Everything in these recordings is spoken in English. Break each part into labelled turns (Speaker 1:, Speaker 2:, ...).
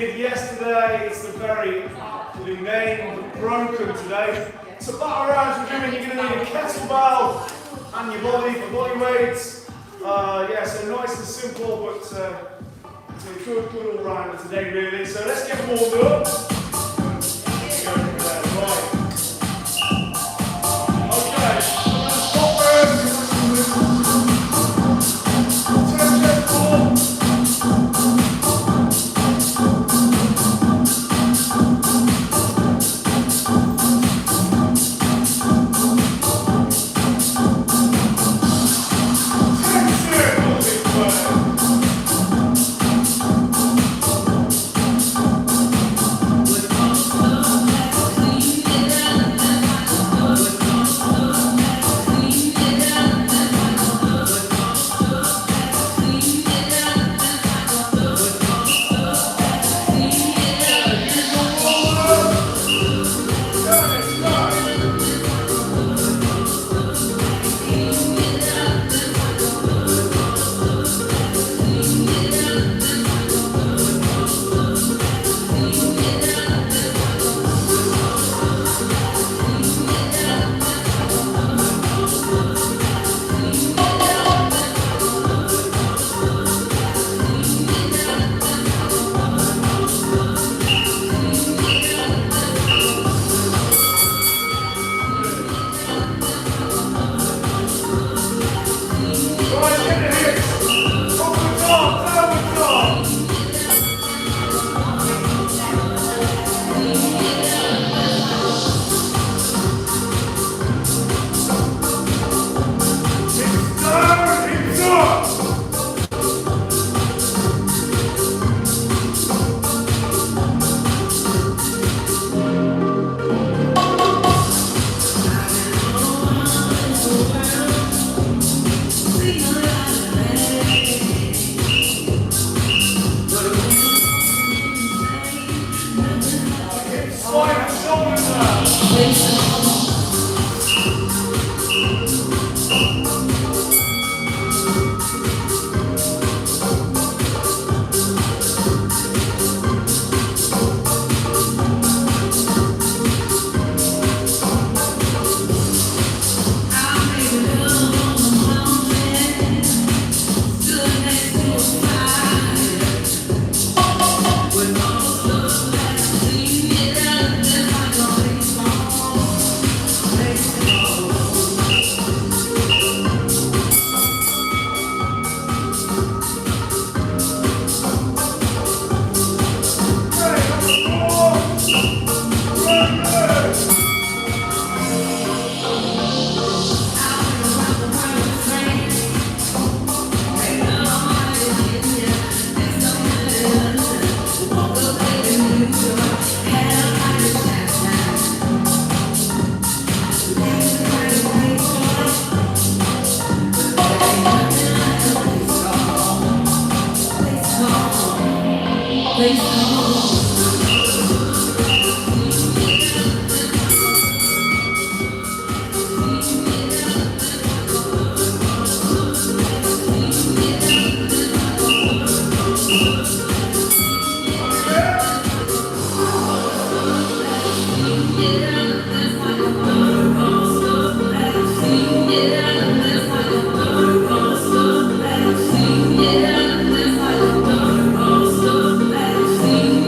Speaker 1: Yesterday, it's the very aptly named Broken today. So battle rounds we're doing, you're going to need a kettlebell and your body for body weights. Yeah, so nice and simple, but it's a good all rounder today really. So let's get warmed up. Let's go from there, right. Okay, stop first. 10, 10, 4.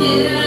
Speaker 2: Yeah.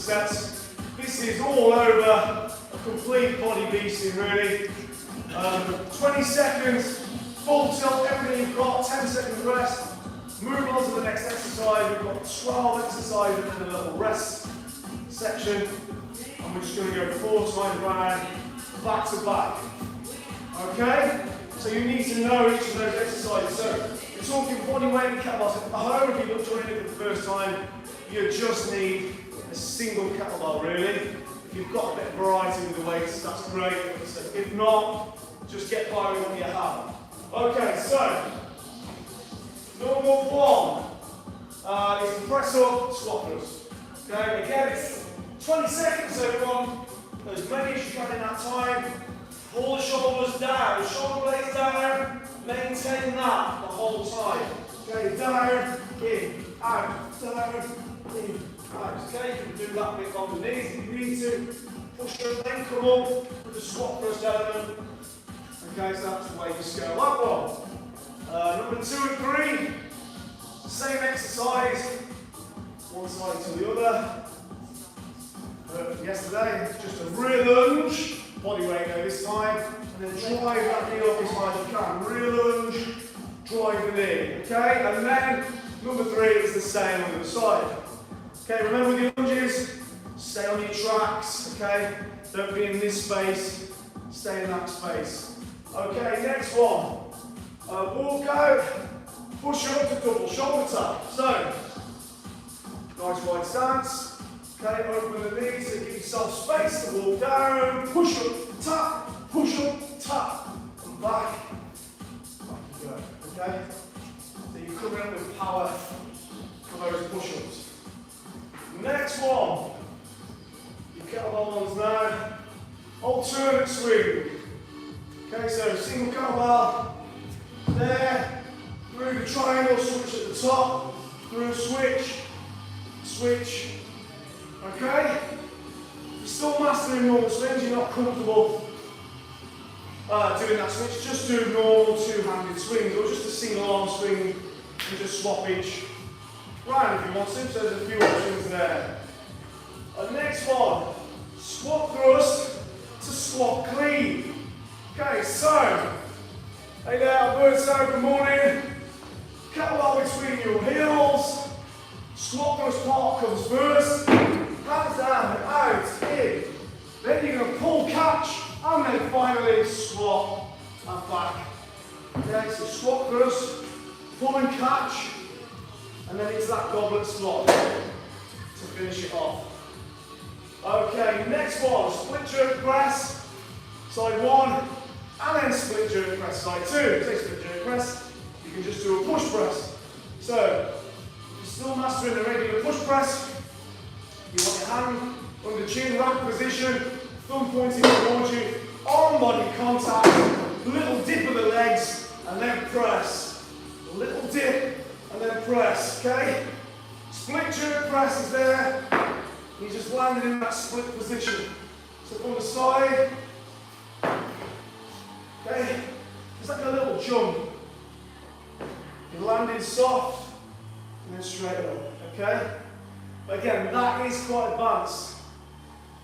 Speaker 1: sets. This is all over a complete body beasting really. 20 seconds, full tilt, everything you've got, 10 seconds rest. Move on to the next exercise. We've got 12 exercises and then a little rest section. And we're just going to go 4 times round, back to back. Okay? So you need to know each of those exercises. So we're talking body weight and kettlebells. At home, if you're joining it for the first time, you just need a single kettlebell really. If you've got a bit of variety with the weights, that's great. If not, just get by with what you have. Okay, so normal one is press up, squat thrust. Okay, again it's 20 seconds, everyone. As many as you can in that time. Pull the shoulders down, shoulder blades down. Maintain that the whole time. Okay, down, in, out, down, in, out. Okay, you can do that bit on the knees if you need to. Push your then come up with the squat thrust element. Okay, so that's the way you scale that one. Number 2 and 3, same exercise, one side to the other. Yesterday, just a rear lunge, body weight now this time, and then drive that knee up as hard as you can. Rear lunge, drive the knee, okay? And then number 3 is the same on the other side. Okay, remember with your lunges, stay on your tracks, okay? Don't be in this space, stay in that space. Okay, next one. Walk out, push up to double shoulder tap. So, nice wide stance. Okay, open the knees to give yourself space to walk down. Push up, tap, and back. Back you go. Okay? So you're coming up with power for those push-ups. Next one. Your kettlebell ones now. Alternate swing. Okay, so single kettlebell. There, through the triangle, switch at the top, through switch, switch. Okay? If you're still mastering normal swings, you're not comfortable doing that switch, just do normal two-handed swings or just a single arm swing and just swap each round if you want to, so there's a few options there. Next one, squat thrust to squat clean. Okay, so, hey there, birds out, good morning. Kettlebell between your heels. Squat thrust part comes first. Hands down, out, in. Then you're going to pull, catch, and then finally squat and back. Okay, so squat thrust, pull and catch, and then into that goblet squat to finish it off. Okay, next one, split jerk press, side 1. And then split jerk press side 2. Say split jerk press, you can just do a push press. So, if you're still mastering the regular push press, you want your hand under chin wrap position, thumb pointing towards you, arm body contact, little dip of the legs, and then press. A little dip, and then press, okay? Split jerk press is there, you just landed in that split position. So from the side, okay, it's like a little jump. You landed soft and then straight up, okay? But again, that is quite advanced.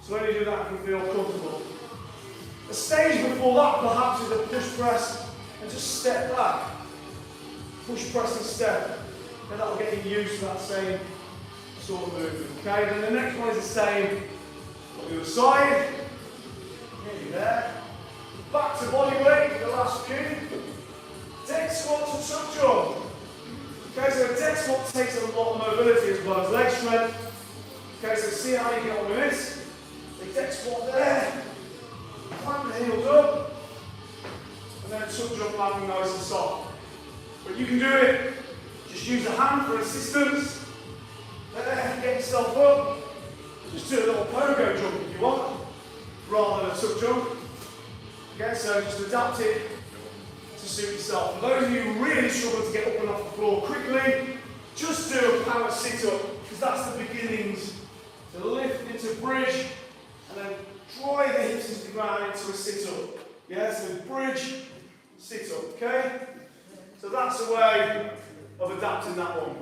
Speaker 1: So only do that if you feel comfortable. The stage before that perhaps is a push press and just step back. Push press and step. And that'll get you used to that same sort of movement. Okay, then the next one is the same on the other side. Nearly there. Back to body weight, the last few. Deck squat to tuck jump. Okay, so a deck squat takes a lot of mobility as well as leg strength. Okay, so see how you get on with this. The deck squat there. Plant the heels up. And then tuck jump landing nice and soft. But you can do it. Just use a hand for assistance. There, get yourself up. Just do a little pogo jump if you want, rather than a tuck jump. Okay, so just adapt it to suit yourself. For those of you who really struggle to get up and off the floor quickly, just do a power sit-up, because that's the beginnings. So lift into bridge, and then drive the hips into the ground into a sit-up. Yeah, so bridge, sit-up, okay? So that's a way of adapting that one.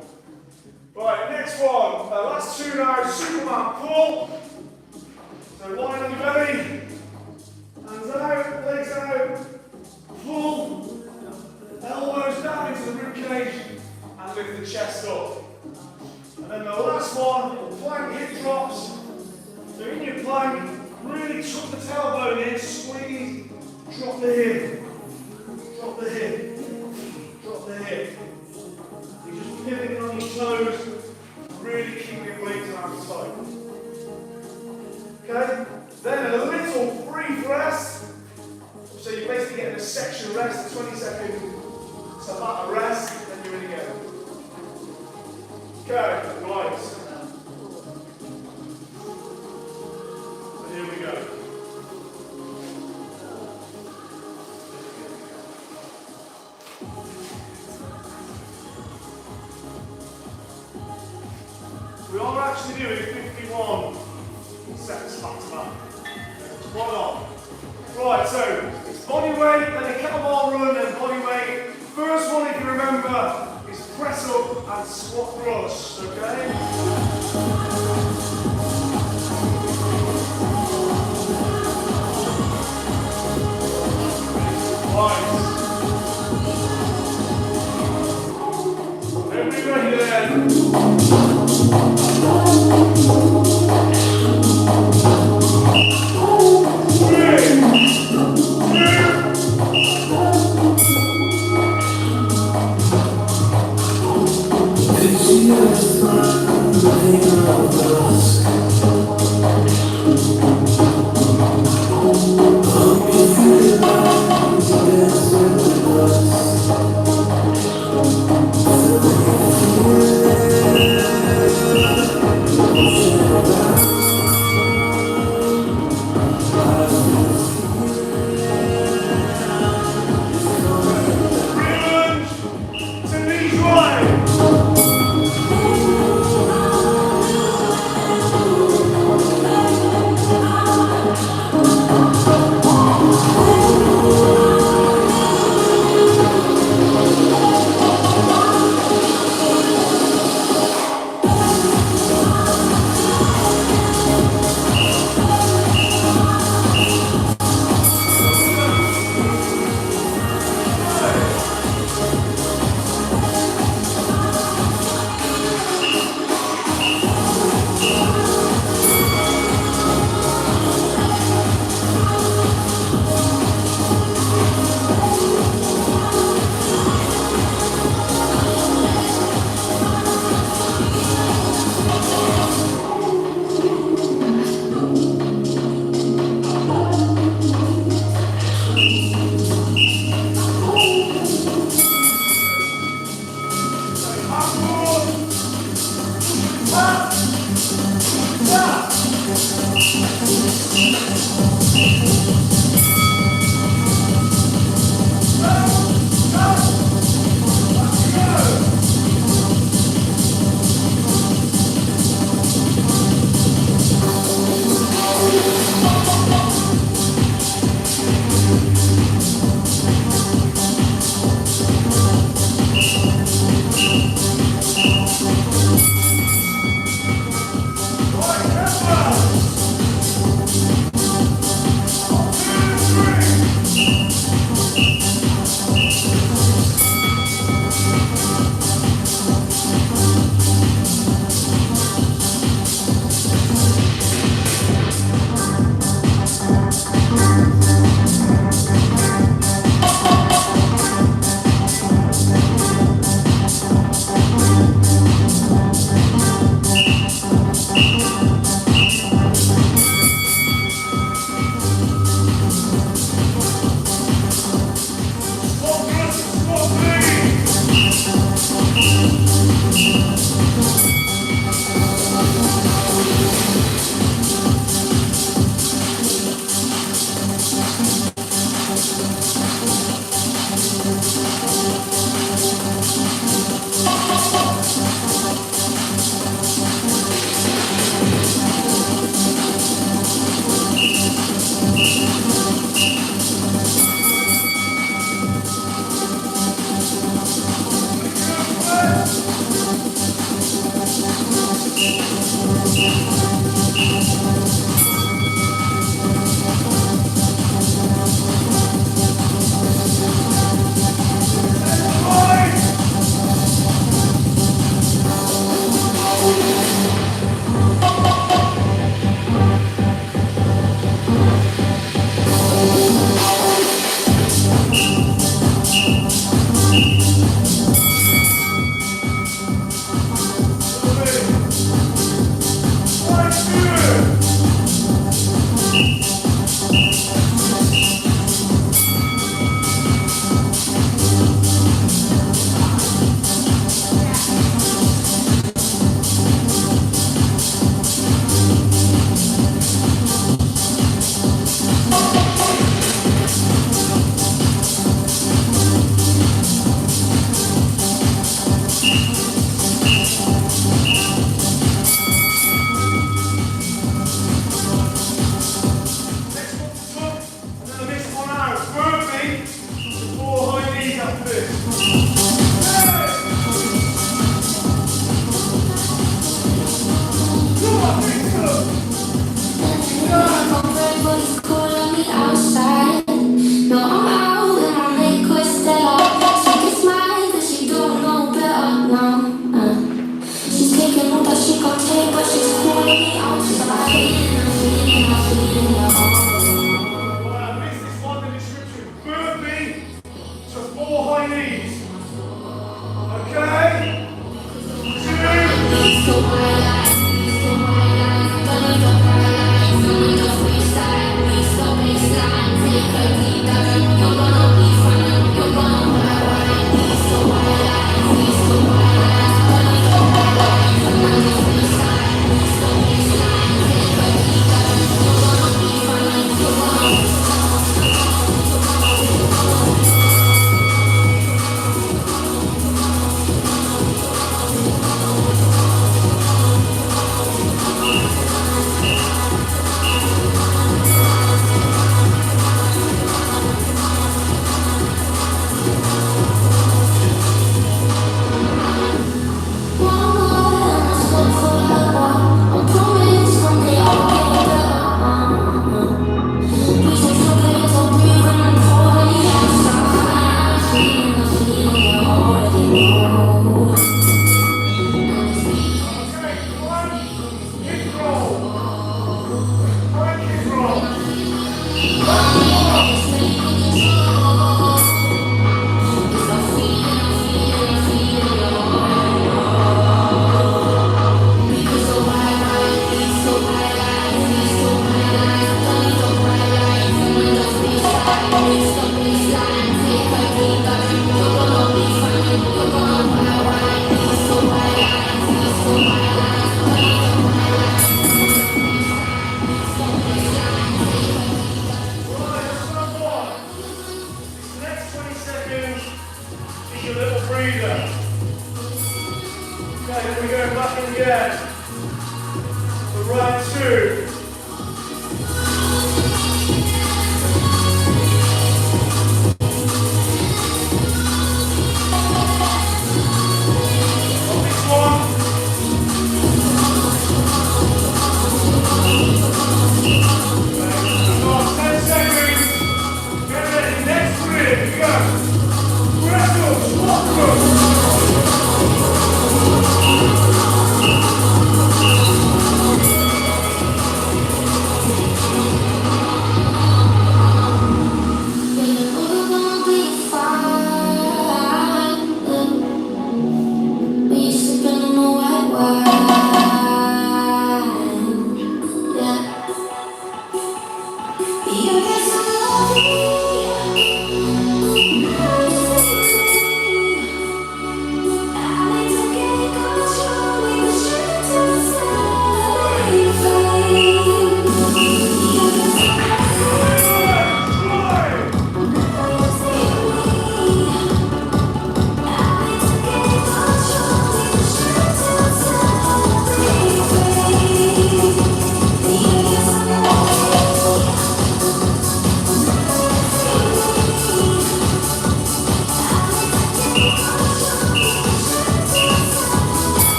Speaker 1: Right, next one. Last two now, Superman pull. So lying on your belly, hands out, legs out, pull, elbows down into the ribcage, and lift the chest up. And then the last one, plank hip drops. So in your plank, really tuck the tailbone in, squeeze, drop the hip, drop the hip, drop the hip. You're just pivoting on your toes, really keep your legs out of sight. Okay? Then a little brief rest. So you're basically getting a section rest, a 20-second Tabata rest, then you're in again. Okay, right. And here we go. We are actually doing 51 sets back to back. One on. Right, so it's body weight, then a kettlebell run, and body weight. First one, if you remember, is press up and squat thrust, okay? Right. Everybody then.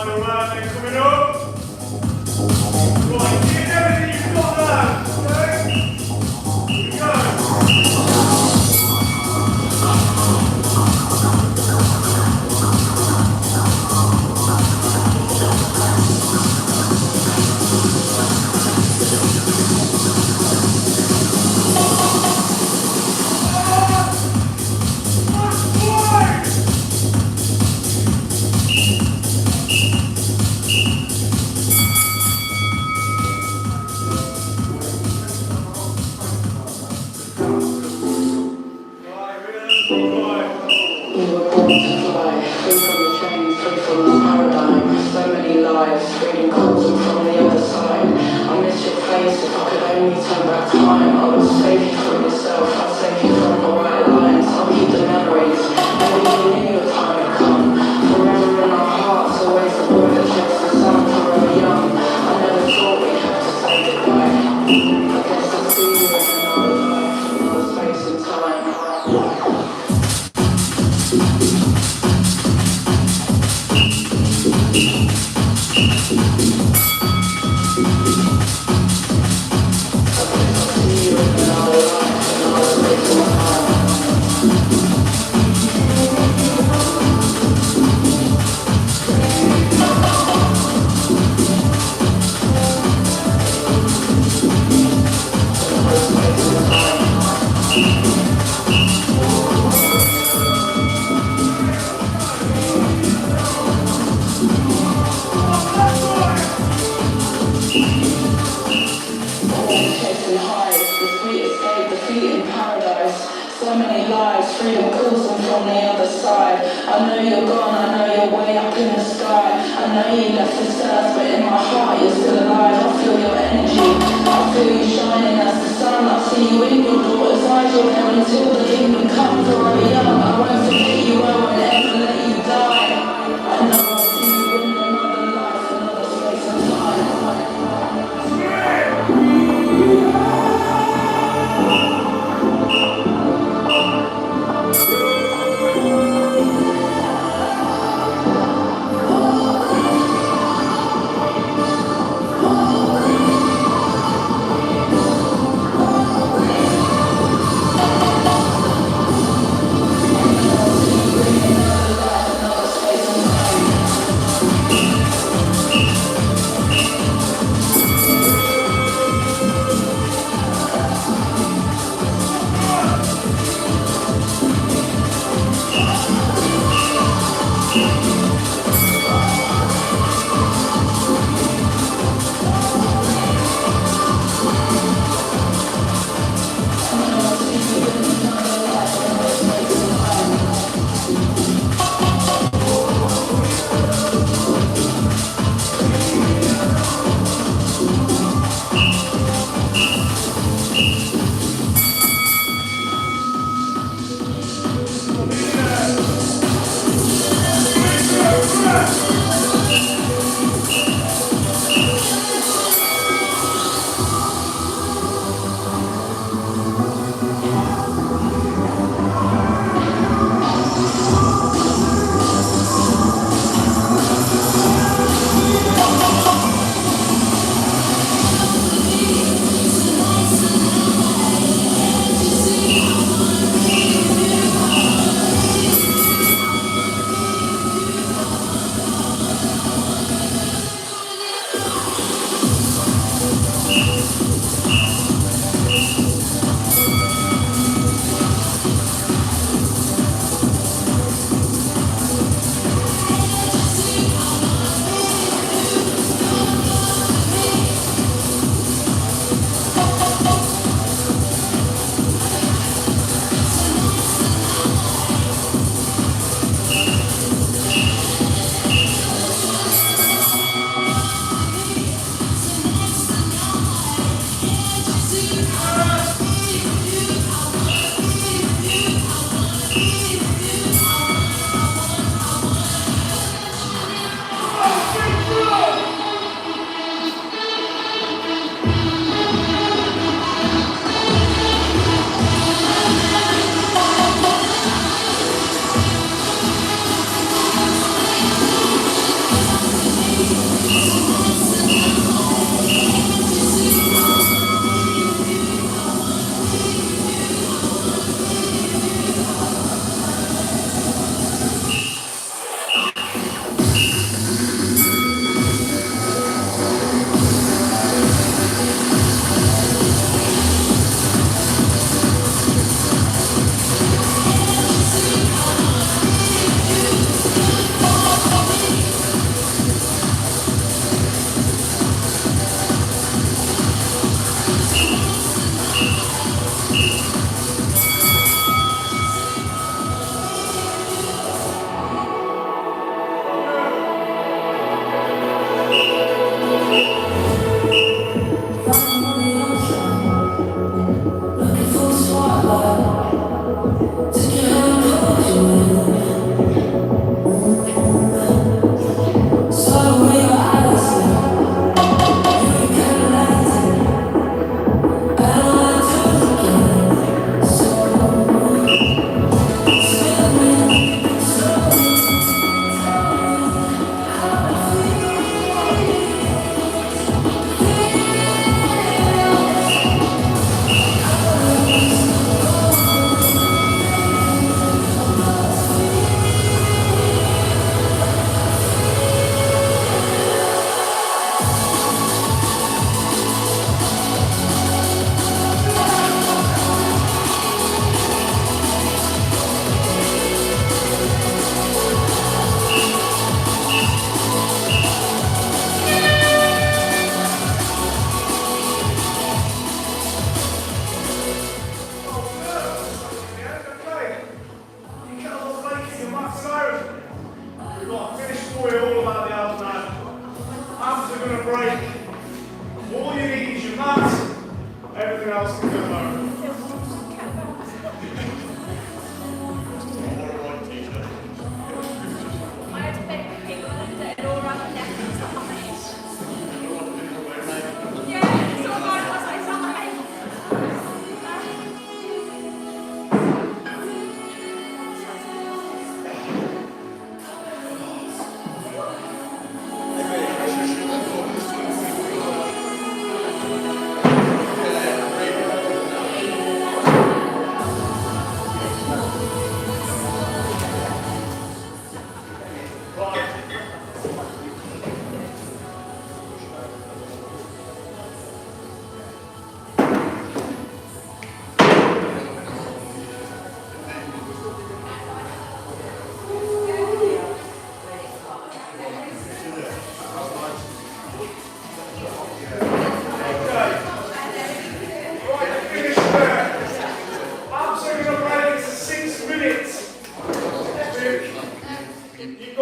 Speaker 1: Final round then coming up. Right, give everything you've got now. Okay? Here we go.
Speaker 2: We were born to fly, free from the chains, free from the paradigm. So many lives, freedom calls them from the other side. I miss your face, if I could only turn back time. I would save you from yourself, I'd save you from the white lines. I'll keep the memories, maybe you knew your time had come. Forever in our hearts, always the boy that checks the sun. Forever young, I never thought we'd have to say goodbye. I guess I'll see you in another life, another space and time. Chasing highs, the sweet escape, defeat in paradise. So many lives, freedom calls them from the other side. I know you're gone, I know you're way up in the sky. I know you left this earth, but in my heart you're still alive. I feel your energy, I feel you shining as the sun. I see you in your daughter's eyes, you're there until the kingdom come. Forever young, I won't forget you, I won't ever let you die. I know I'll see you in another life, another space and time.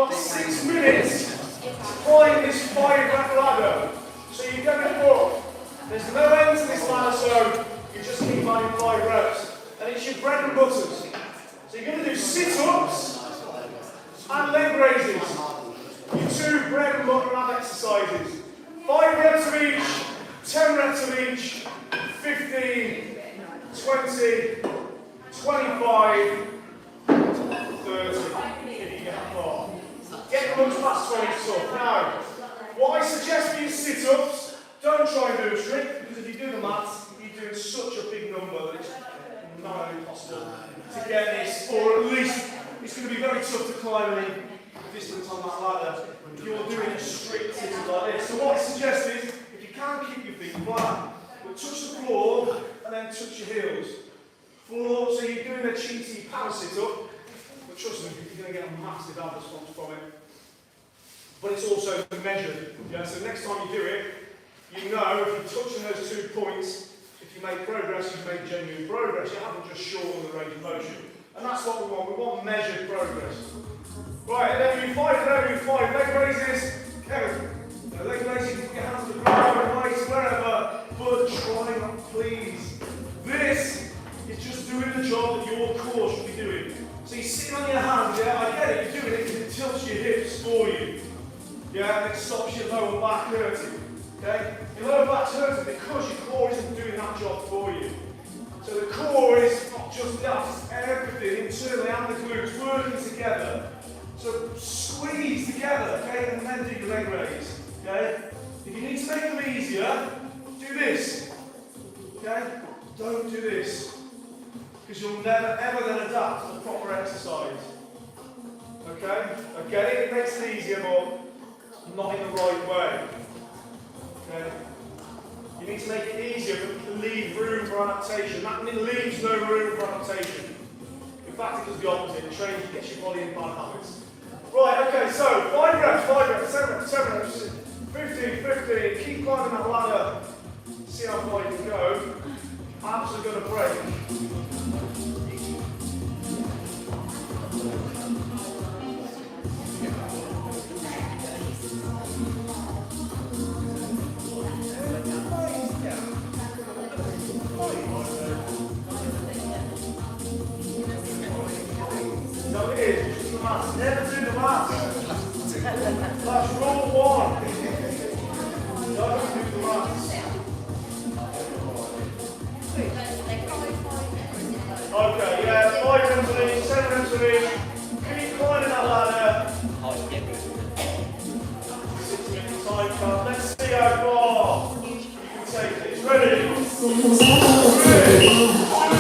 Speaker 1: got 6 minutes to climb this 5-rep ladder. So you're going up. There's no end to this ladder, so you just keep climbing 5 reps. And it's your bread and butters. So you're going to do sit-ups and leg raises. Your 2 bread and butter ab exercises. 5 reps of each, 10 reps of each, 15, 20, 25, 30, if you get far. Get much past 20 stuff. Now, what I suggest for your sit-ups, don't try and do a trick, because if you do the maths, you're doing such a big number that it's not only possible to get this, or at least it's going to be very tough to climb any distance on that ladder if you're doing a strict sit-up like this. So what I suggest is, if you can keep your feet flat, but touch the floor and then touch your heels. Floor, so you're doing a cheaty power sit-up, but trust me, you're going to get a massive ab response from it. But it's also measured. Yeah? So next time you do it, you know if you're touching those 2 points, if you make progress, you've made genuine progress. You haven't just shortened the range of motion. And that's what we want. We want measured progress. Right, and then you 5 leg raises. Kevin, leg raises, put your hands to the ground, weights, wherever. But try not, please. This is just doing the job that your core should be doing. So you're sitting on your hands, yeah, I get it, you're doing it because it tilts your hips for you. Yeah, and it stops your lower back hurting. Okay? Your lower back's hurting because your core isn't doing that job for you. So the core is not just that, it's everything internally and the glutes working together. So squeeze together, okay, and then do your leg raise. Okay? If you need to make them easier, do this. Okay? Don't do this. Because you'll never ever then adapt to the proper exercise. Okay? I get it, it makes it easier, but not in the right way. Okay? You need to make it easier, but leave room for adaptation. That leaves no room for adaptation. In fact, it does the opposite. It trains, it gets your body in bad habits. Right, okay, so 5 reps, 7 reps, 7 reps, 15, 15. Keep climbing that ladder. See how far you can go. Abs are going to break. No, it is. Just the maths. Never do the maths. That's rule 1. Don't do the maths. Okay, yeah, 5 reps of each, 7 reps of each. Keep climbing that ladder. 6 minute time cut. Let's see how far you can take this. Ready? 3, 2, 5.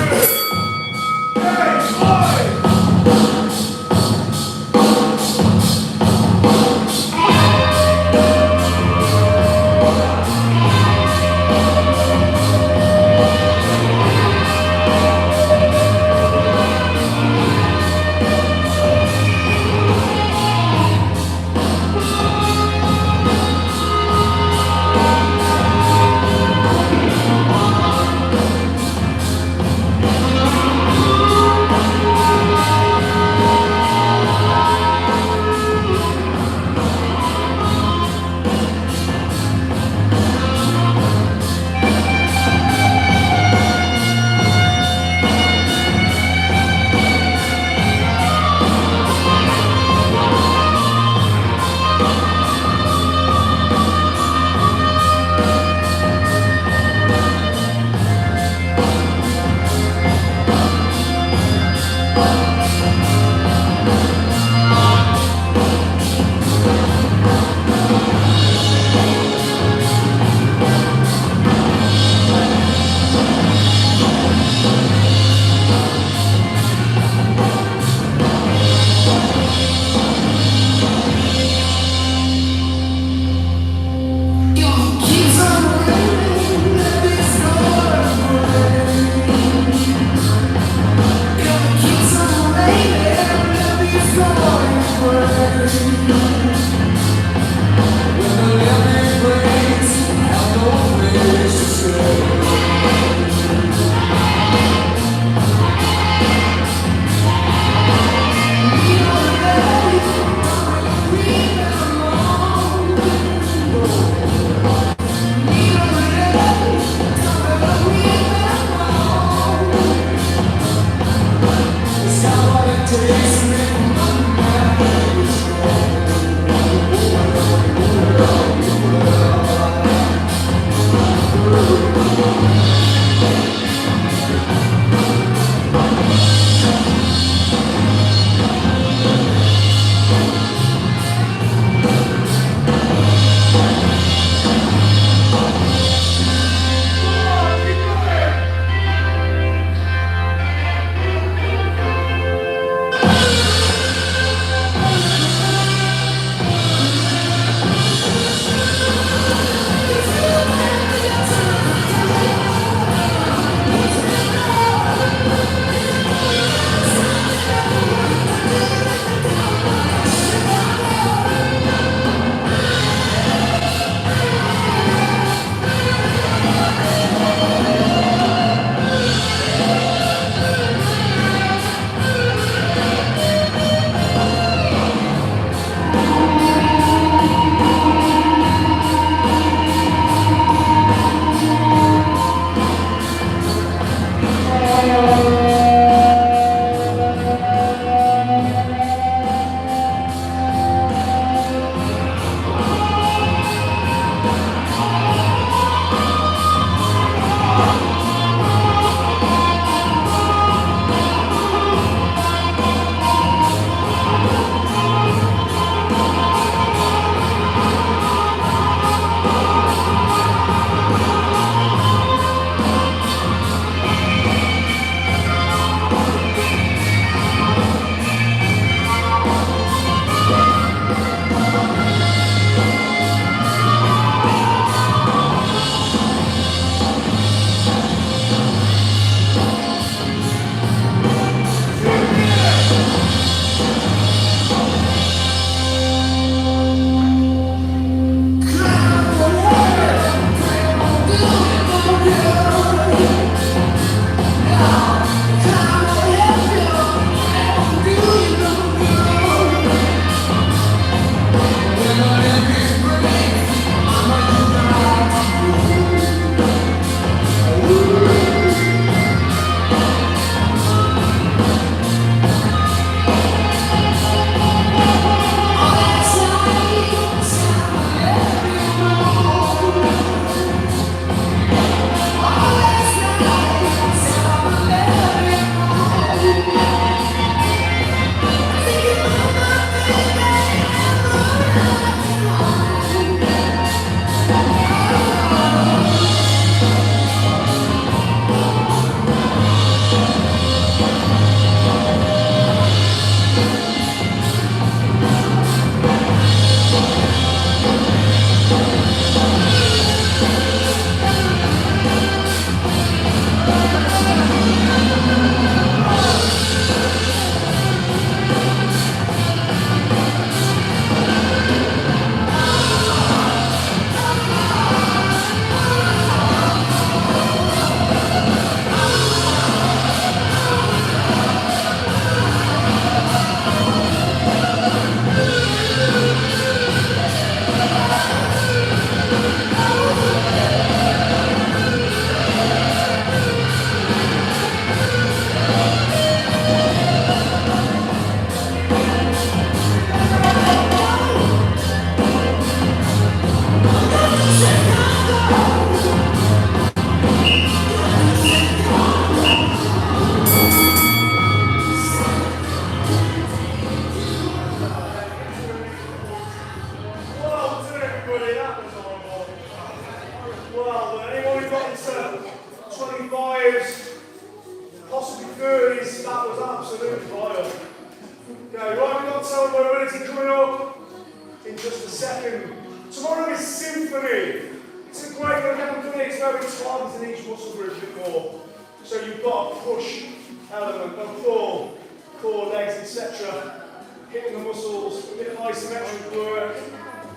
Speaker 1: in just a second. Tomorrow is symphony. It's a great workout for me. It's very targeted in each muscle group a bit more. So you've got a push element, a pull, core, legs, etc. Hitting the muscles, a bit of isometric work.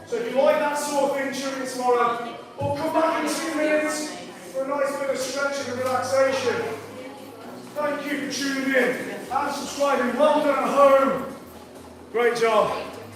Speaker 1: So if you like that sort of thing, tune in tomorrow. Or come back in 2 minutes for a nice bit of stretching and relaxation. Thank you for tuning in and subscribing. Well done at home. Great job.